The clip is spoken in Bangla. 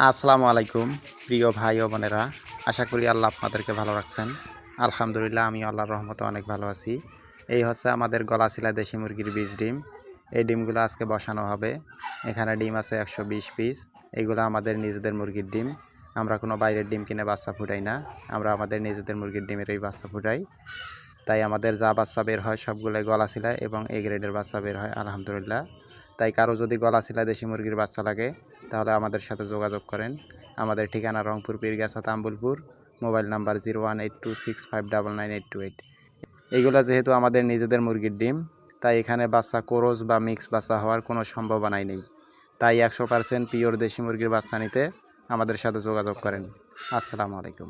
আসসালামু আলাইকুম প্রিয় ভাই ও বোনেরা, আশা করি আল্লাহ আপনাদেরকে ভালো রাখছেন। আলহামদুলিল্লাহ, আমি আল্লাহর রহমতে অনেক ভালো আছি। এই হচ্ছে আমাদের গলাচিলা দেশি মুরগির বীজ ডিম। এই ডিমগুলো আজকে বসানো হবে। এখানে ডিম আছে 120 পিস। এইগুলো আমাদের নিজেদের মুরগির ডিম। আমরা কোনো বাইরের ডিম কিনে বাচ্চা ফুটাই না, আমরা আমাদের নিজেদের মুরগির ডিমের এই বাচ্চা ফুটাই। তাই আমাদের যা বাচ্চা বের হয় সবগুলোই গলাচিলা এবং এ গ্রেডের বাচ্চা বের হয় আলহামদুলিল্লাহ। তাই কারো যদি গলাচিলা দেশি মুরগির বাচ্চা লাগে তাহলে আমাদের সাথে যোগাযোগ করেন। আমাদের ঠিকানা রংপুর পীরগাছা তাম্বুলপুর, মোবাইল নাম্বার 0182659988। এইগুলো যেহেতু আমাদের নিজেদের মুরগির ডিম, তাই এখানে বাচ্চা কোরস বা মিক্স বাচ্চা হওয়ার কোনো সম্ভাবনাই নেই। তাই 100% পিওর দেশি মুরগির বাচ্চা নিতে আমাদের সাথে যোগাযোগ করেন। আসসালামু আলাইকুম।